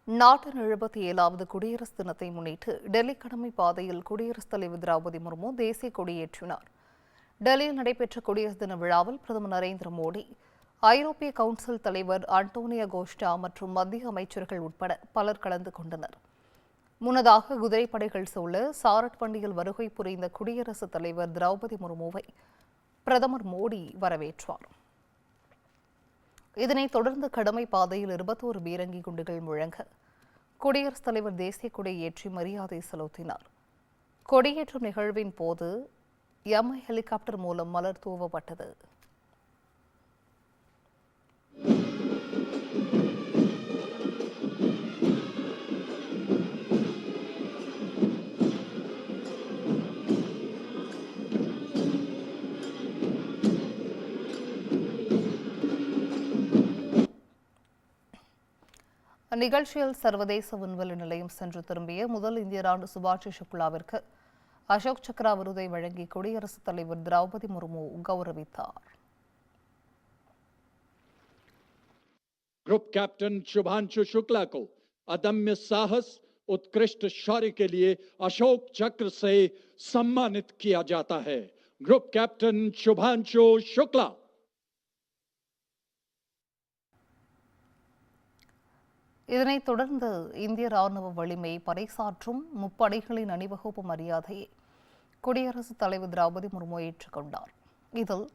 நாட்டின் 77வது குடியரசு தினத்தை முன்னிட்டு டெல்லி கடமை பாதையில் குடியரசுத் தலைவர் திரௌபதி முர்மு தேசிய கொடியேற்றினார். டெல்லியில் நடைபெற்ற குடியரசு தின விழாவில் பிரதமர் நரேந்திர மோடி, ஐரோப்பிய கவுன்சில் தலைவர் அன்டோனியோ கோஸ்டா மற்றும் மத்திய அமைச்சர்கள் உட்பட பலர் கலந்து கொண்டனர். முன்னதாக குதிரைப்படைகள் சூழ சாரட் வண்டியில் வருகை புரிந்த குடியரசுத் தலைவர் திரௌபதி முர்முவை பிரதமர் மோடி வரவேற்றார். இதனைத் தொடர்ந்து கடமை பாதையில் 21 பீரங்கி குண்டுகள் முழங்க குடியரசுத் தலைவர் தேசிய கொடியை ஏற்றி மரியாதை செலுத்தினார். கொடியேற்றும் நிகழ்வின் போது எம்ஐ ஹெலிகாப்டர் மூலம் மலர் தூவப்பட்டது. நிகழ்ச்சியில் சர்வதேச விண்வெளி நிலையம் சென்று திரும்பிய முதல் இந்திய ராணுவ சுபாஷ் சுக்லாவிற்கு அசோக் சக்ரா விருதை வழங்கி குடியரசுத் தலைவர் திரௌபதி முர்மு கௌரவித்தார். ग्रुप कैप्टन शुभांशु शुक्ला को अदम्य साहस उत्कृष्ट शौर्य के लिए अशोक चक्र से सम्मानित किया जाता है. Group captain Shubhanshu Shukla. இதனைத் தொடர்ந்து இந்திய ராணுவ வலிமை பறைசாற்றும் முப்படைகளின் அணிவகுப்பு மரியாதையை குடியரசுத் தலைவர் திரௌபதி முர்மு ஏற்றுக்கொண்டார். இதில்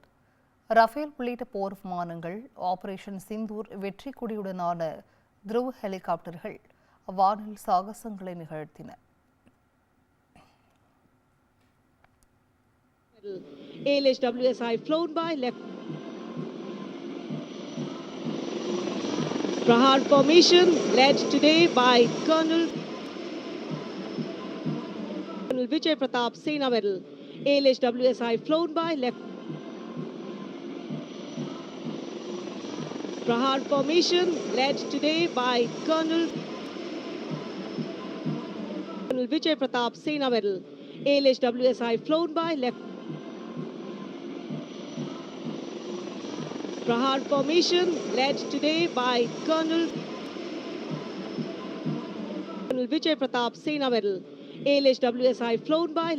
ரஃபேல் உள்ளிட்ட போர் விமானங்கள், ஆபரேஷன் சிந்தூர் வெற்றி கொடியுடனான த்ருவ் ஹெலிகாப்டர்கள் வானில் சாகசங்களை நிகழ்த்தின. ALHWSI flown by Prahar formation led today by Colonel Vijay Pratap Sena Medal. ALHWSI flown by Prahar formation led today by Colonel Vijay Pratap Sena Medal. ALHWSI flown by Prahar formation led today by Colonel Vijay Pratap Sena Medal. ALHWSI flown by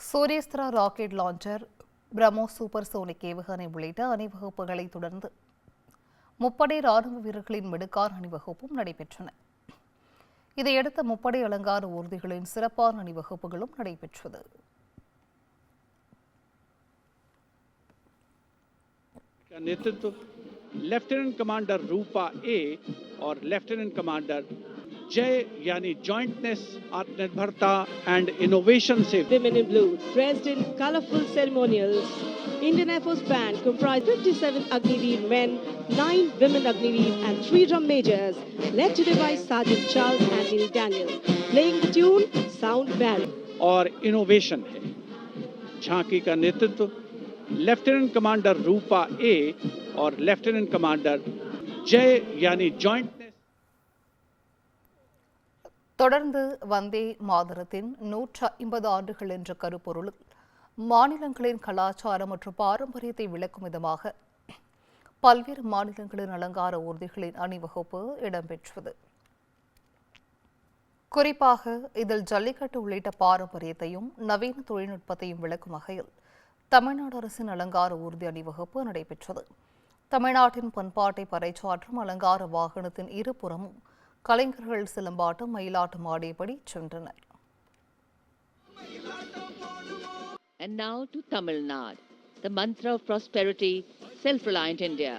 Suryastra rocket launcher, BrahMos supersonic ஏவுகணை உள்ளிட்ட அணிவகுப்புகளை தொடர்ந்து முப்படை ராணுவ வீரர்களின் மெடுக்கார் அணிவகுப்பும் நடைபெற்றன. இதையடுத்து முப்படை அலங்கார ஊர்திகளின் சிறப்பான அணிவகுப்புகளும் நடைபெற்றது. नेतृत्व लेफ्टिनेंट कमांडर रूपा ए और लेफ्टिनेंट कमांडर जय यानी जॉइंटनेस, आत्मनिर्भरता एंड इनोवेशन से Women in blue, dressed in colorful ceremonials. Indian Air Force band comprised 57 Agniveer men, 9 women Agniveer and 3 drum majors, led today by Sergeant Charles Anthony Daniel, playing the tune Sound Valley. और innovation है. झांकी का नेतृत्व lieutenant commander रूपा ए और lieutenant commander जय यानी jointness. தொடர்ந்து வந்தே மாதரத்தின் 150 ஆண்டுகள் என்ற கருப்பொருளில் மாநிலங்களின் கலாச்சாரம் மற்றும் பாரம்பரியத்தை விளக்கும் விதமாக பல்வேறு மாநிலங்களின் அலங்கார ஊர்திகளின் அணிவகுப்பு இடம்பெற்றது. குறிப்பாக இதில் ஜல்லிக்கட்டு உள்ளிட்ட பாரம்பரியத்தையும் நவீன தொழில்நுட்பத்தையும் விளக்கும் வகையில் தமிழ்நாடு அரசின் அலங்கார ஊர்தி அணிவகுப்பு நடைபெற்றது. தமிழ்நாட்டின் பண்பாட்டை பறைசாற்றும் அலங்கார வாகனத்தின் இருபுறமும் கலைஞர்கள் சிலம்பாட்டம், மயிலாட்டம் ஆடியபடி சென்றனர். And now to Tamil Nadu, the mantra of prosperity, self-reliant India.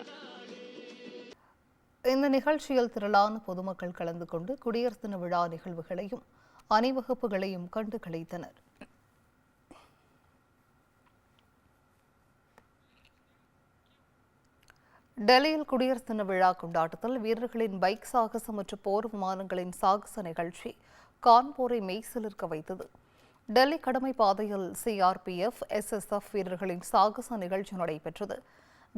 இந்த நிகழ்ச்சியில் திரளான பொதுமக்கள் கலந்து கொண்டு குடியரசு தின விழா நிகழ்வுகளையும் அணிவகுப்புகளையும் கண்டு களித்தனர். டெல்லியில் குடியரசு தின விழா கொண்டாட்டத்தில் வீரர்களின் பைக் சாகசம் மற்றும் போர் விமானங்களின் சாகச நிகழ்ச்சி கான்பூரை மெய்சிலிர்க்க வைத்தது. டெல்லி கடமை பாதையில் சிஆர்பிஎஃப், எஸ்எஸ்எஃப் வீரர்களின் சாகச நிகழ்ச்சி நடைபெற்றது.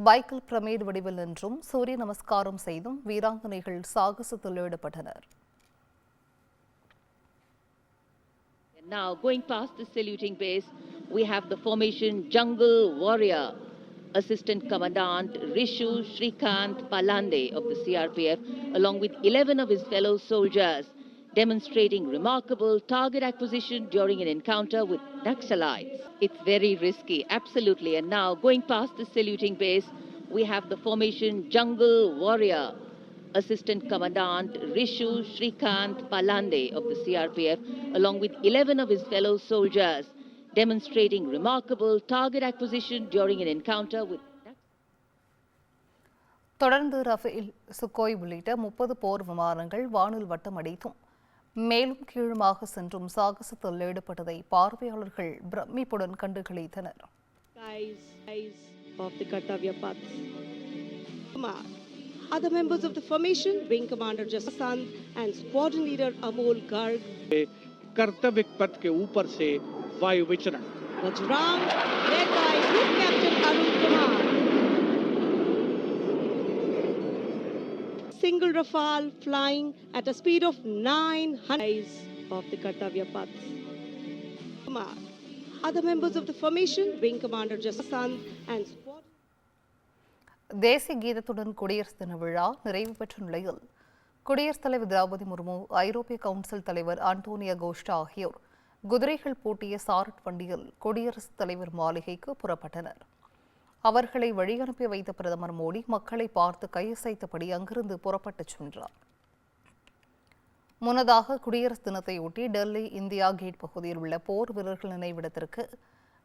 பைக்கில் பிரமிட் வடிவில் நின்றும் சூரிய நமஸ்காரம் செய்தும் வீராங்கனைகள் சாகசத்தில் ஈடுபட்டனர். Now going past the saluting base, we have the formation Jungle Warrior. Assistant Commandant Rishu Shrikant Palande of the CRPF, along with 11 of his fellow soldiers, demonstrating remarkable target acquisition during an encounter with Naxalites. It's very risky, absolutely. And now, going past the saluting base, we have the formation Jungle Warrior. Assistant Commandant Rishu Shrikant Palande of the CRPF, along with 11 of his fellow soldiers, demonstrating remarkable target acquisition during an encounter with தொடர்ந்து Rafale, Sukhoi உள்ளிட்ட 30 போர் விமானங்கள் வானில் வட்டம் அடித்தும் மேலும் கீழுமாக சென்றும் சாகசத்தில் ஈடுபட்டதை பார்வையாளர்கள் பிரமிப்புடன் கண்டுகளித்தனர். Skies of the Kartavya Path. Other members of the formation, Wing Commander Jasant and Squadron Leader Amol Garg. कर्तव्य पथ के ऊपर से वायु विचरण. Vajrang, led by Group Captain Arun Kumar. Single Rafale flying at a speed of 900 of the Kartavya Path. Other members of the formation, Wing Commander Jasant and Squadron. தேசிய கீதத்துடன் குடியரசு தின விழா நிறைவு பெற்ற நிலையில் குடியரசுத் தலைவர் திரௌபதி முர்மு, ஐரோப்பிய கவுன்சில் தலைவர் அன்டோனியோ கோஸ்டா ஆகியோர் குதிரைகள் பூட்டிய சாரட் வண்டியில் குடியரசுத் தலைவர் மாளிகைக்கு புறப்பட்டனர். அவர்களை வழியனுப்பி வைத்த பிரதமர் மோடி மக்களை பார்த்து கையசைத்தபடி அங்கிருந்து புறப்பட்டுச் சென்றார். முன்னதாக குடியரசு தினத்தையொட்டி டெல்லி இந்தியா கேட் பகுதியில் உள்ள போர் வீரர்கள் நினைவிடத்திற்கு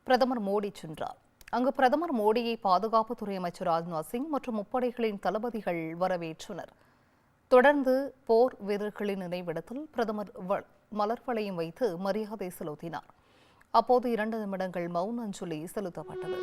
பிரதமர் மோடி சென்றார். அங்கு பிரதமர் மோடியை பாதுகாப்புத்துறை அமைச்சர் ராஜ்நாத் சிங் மற்றும் முப்படைகளின் தளபதிகள் வரவேற்றனர். தொடர்ந்து போர் வீரர்களின் நினைவிடத்தில் பிரதமர் மலர் வளையம் வைத்து மரியாதை செலுத்தினார். அப்போது 2 நிமிடங்கள் மௌன அஞ்சலி செலுத்தப்பட்டது.